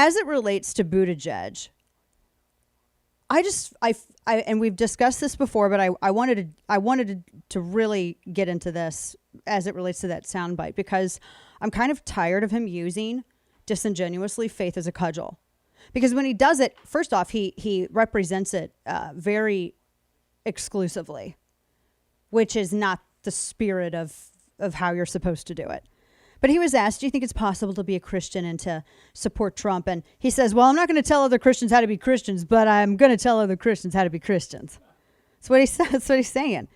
as it relates to Buttigieg, and we've discussed this before, but I wanted to really get into this as it relates to that soundbite, because I'm kind of tired of him using disingenuously faith as a cudgel. Because when he does it, first off, he represents it very exclusively, which is not the spirit of how you're supposed to do it. But he was asked, do you think it's possible to be a Christian and to support Trump? And he says, well, I'm not going to tell other Christians how to be Christians, but I'm going to tell other Christians how to be Christians. That's what he says. That's what he's saying.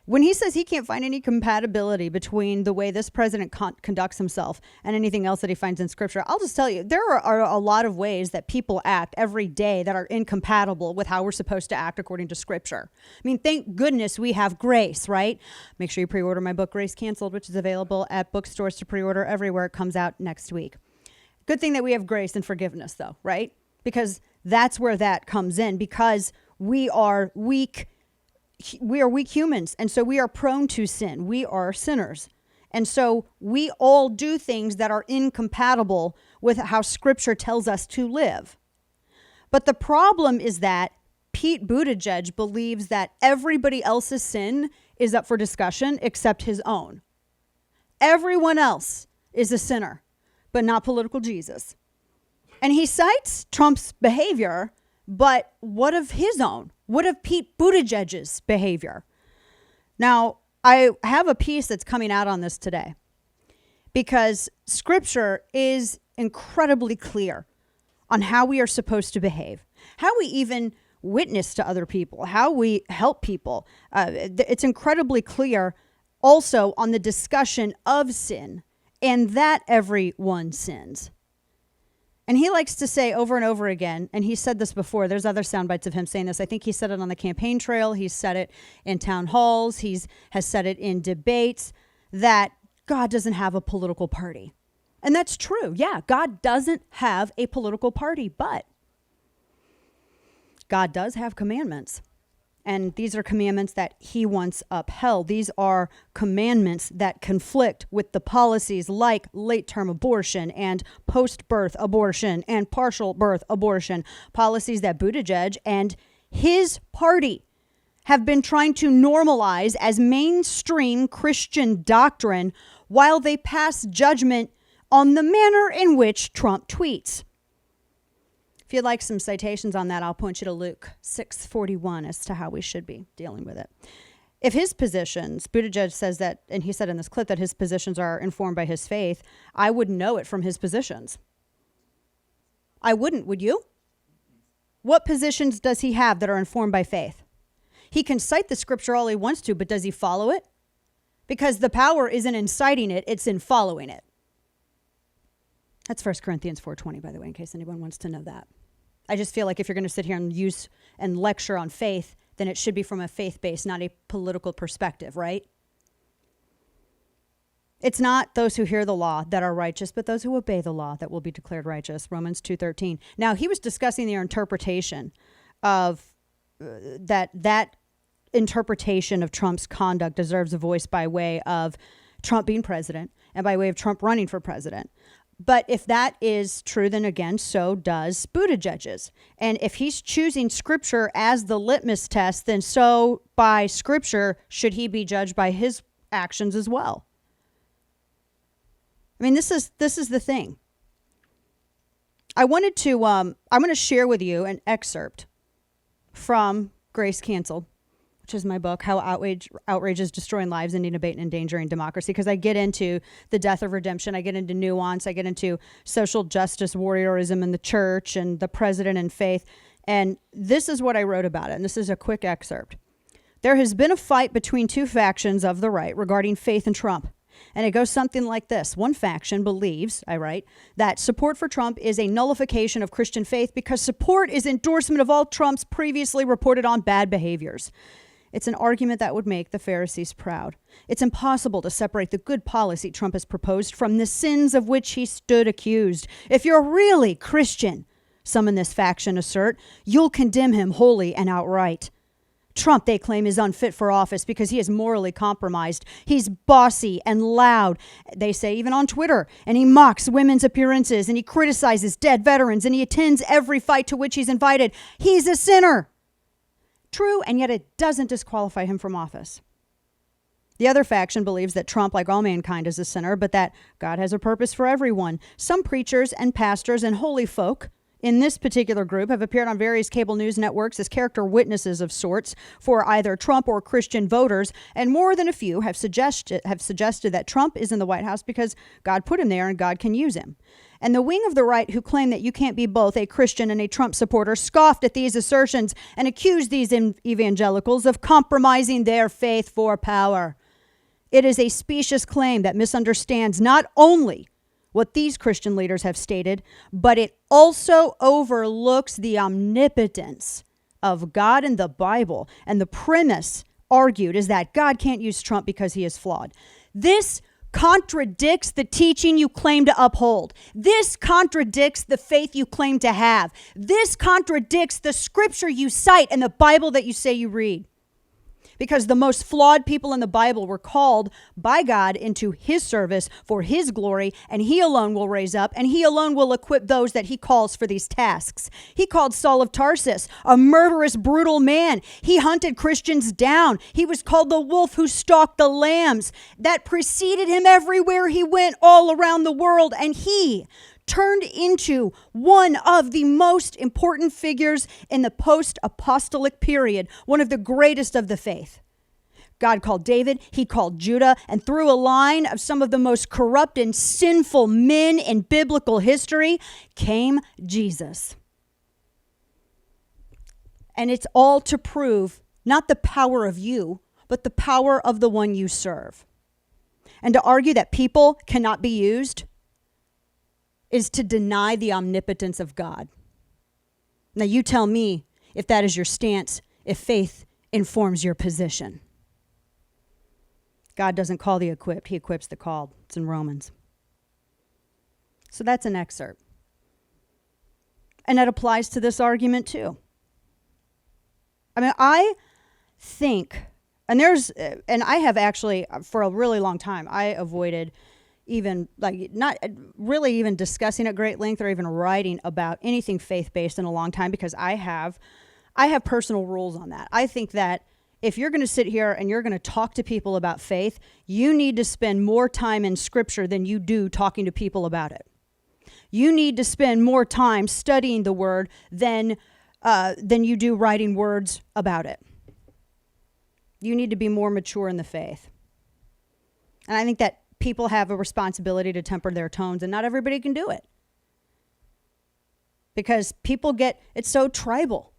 When he says he can't find any compatibility between the way this president conducts himself and anything else that he finds in Scripture, I'll just tell you, there are a lot of ways that people act every day that are incompatible with how we're supposed to act according to Scripture. I mean, thank goodness we have grace, right? Make sure you pre-order my book, Grace Canceled, which is available at bookstores to pre-order everywhere. It comes out next week. Good thing that we have grace and forgiveness, though, right? Because that's where that comes in, because we are weak. We are weak humans, and so we are prone to sin. We are sinners. And so we all do things that are incompatible with how Scripture tells us to live. But the problem is that Pete Buttigieg believes that everybody else's sin is up for discussion except his own. Everyone else is a sinner, but not political Jesus. And he cites Trump's behavior, but what of his own? What of Pete Buttigieg's behavior? Now, I have a piece that's coming out on this today because Scripture is incredibly clear on how we are supposed to behave, how we even witness to other people, how we help people. It's incredibly clear also on the discussion of sin and that everyone sins. And he likes to say over and over again, and he said this before, there's other sound bites of him saying this. I think he said it on the campaign trail. He's said it in town halls. Has said it in debates, that God doesn't have a political party. And that's true. Yeah, God doesn't have a political party, but God does have commandments. And these are commandments that he wants upheld. These are commandments that conflict with the policies like late-term abortion and post-birth abortion and partial birth abortion, policies that Buttigieg and his party have been trying to normalize as mainstream Christian doctrine while they pass judgment on the manner in which Trump tweets. If you'd like some citations on that, I'll point you to Luke 6:41 as to how we should be dealing with it. If his positions, Buttigieg says that, and he said in this clip that his positions are informed by his faith, I wouldn't know it from his positions. I wouldn't, would you? What positions does he have that are informed by faith? He can cite the Scripture all he wants to, but does he follow it? Because the power isn't in citing it, it's in following it. That's 1 Corinthians 4:20, by the way, in case anyone wants to know that. I just feel like if you're going to sit here and use and lecture on faith, then it should be from a faith base, not a political perspective, right? It's not those who hear the law that are righteous, but those who obey the law that will be declared righteous. Romans 2:13. Now, he was discussing their interpretation of that interpretation of Trump's conduct deserves a voice by way of Trump being president and by way of Trump running for president. But if that is true, then again, so does Buttigieg's. And if he's choosing Scripture as the litmus test, then so by Scripture should he be judged by his actions as well. I mean, this is the thing. I'm going to share with you an excerpt from Grace Canceled, which is my book, How Outrage is Destroying Lives, Ending Debate, and Endangering Democracy, because I get into the death of redemption, I get into nuance, I get into social justice warriorism in the church and the president and faith, and this is what I wrote about it, and this is a quick excerpt. There has been a fight between two factions of the right regarding faith and Trump, and it goes something like this. One faction believes, I write, that support for Trump is a nullification of Christian faith because support is endorsement of all Trump's previously reported on bad behaviors. It's an argument that would make the Pharisees proud. It's impossible to separate the good policy Trump has proposed from the sins of which he stood accused. If you're really Christian, some in this faction assert, you'll condemn him wholly and outright. Trump, they claim, is unfit for office because he is morally compromised. He's bossy and loud, they say, even on Twitter. And he mocks women's appearances, and he criticizes dead veterans, and he attends every fight to which he's invited. He's a sinner. True, and yet it doesn't disqualify him from office. The other faction believes that Trump, like all mankind, is a sinner, but that God has a purpose for everyone. Some preachers and pastors and holy folk in this particular group have appeared on various cable news networks as character witnesses of sorts for either Trump or Christian voters, and more than a few have suggested that Trump is in the White House because God put him there and God can use him. And the wing of the right who claim that you can't be both a Christian and a Trump supporter scoffed at these assertions and accused these evangelicals of compromising their faith for power. It is a specious claim that misunderstands not only what these Christian leaders have stated, but it also overlooks the omnipotence of God in the Bible. And the premise argued is that God can't use Trump because he is flawed. This contradicts the teaching you claim to uphold. This contradicts the faith you claim to have. This contradicts the scripture you cite and the Bible that you say you read. Because the most flawed people in the Bible were called by God into his service for his glory, and he alone will raise up, and he alone will equip those that he calls for these tasks. He called Saul of Tarsus a murderous, brutal man. He hunted Christians down. He was called the wolf who stalked the lambs that preceded him everywhere he went all around the world, and he turned into one of the most important figures in the post-apostolic period, one of the greatest of the faith. God called David, he called Judah, and through a line of some of the most corrupt and sinful men in biblical history came Jesus. And it's all to prove not the power of you, but the power of the one you serve. And to argue that people cannot be used is to deny the omnipotence of God. Now you tell me if that is your stance, if faith informs your position. God doesn't call the equipped, he equips the called. It's in Romans. So that's an excerpt. And that applies to this argument too. I mean, I think, and I have actually, for a really long time, I avoided even not really even discussing at great length or even writing about anything faith-based in a long time because I have personal rules on that. I think that if you're going to sit here and you're going to talk to people about faith, you need to spend more time in scripture than you do talking to people about it. You need to spend more time studying the word than you do writing words about it. You need to be more mature in the faith. And I think that people have a responsibility to temper their tones, and not everybody can do it. Because it's so tribal.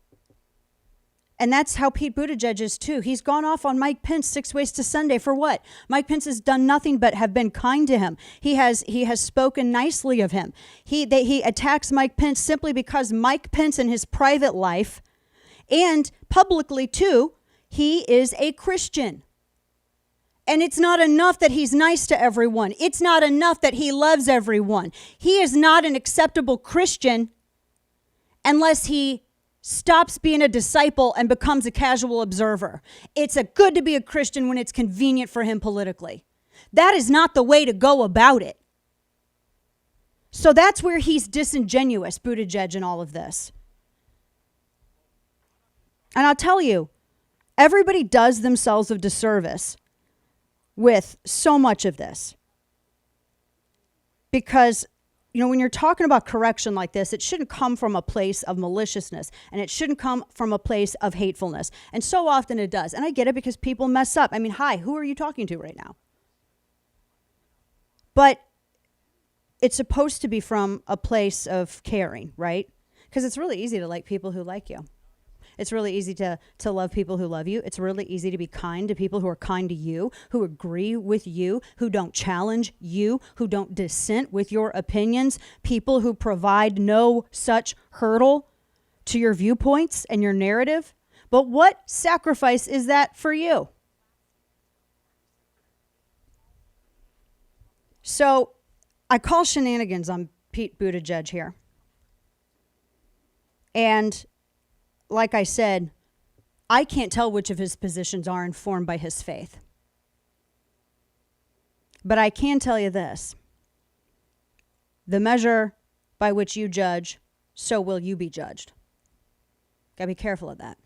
And that's how Pete Buttigieg is too. He's gone off on Mike Pence 6 ways to Sunday for what? Mike Pence has done nothing but have been kind to him. He has spoken nicely of him. He attacks Mike Pence simply because Mike Pence in his private life and publicly too, he is a Christian. And it's not enough that he's nice to everyone. It's not enough that he loves everyone. He is not an acceptable Christian unless he stops being a disciple and becomes a casual observer. It's good to be a Christian when it's convenient for him politically. That is not the way to go about it. So that's where he's disingenuous, Buttigieg, in all of this. And I'll tell you, everybody does themselves a disservice with so much of this. Because, when you're talking about correction like this, it shouldn't come from a place of maliciousness, and it shouldn't come from a place of hatefulness. And so often it does. And I get it because people mess up. I mean, hi, who are you talking to right now? But it's supposed to be from a place of caring, right? Because it's really easy to like people who like you. It's really easy to love people who love you. It's really easy to be kind to people who are kind to you, who agree with you, who don't challenge you, who don't dissent with your opinions, people who provide no such hurdle to your viewpoints and your narrative. But what sacrifice is that for you? So I call shenanigans on Pete Buttigieg here. And like I said, I can't tell which of his positions are informed by his faith. But I can tell you this. The measure by which you judge, so will you be judged. Gotta be careful of that.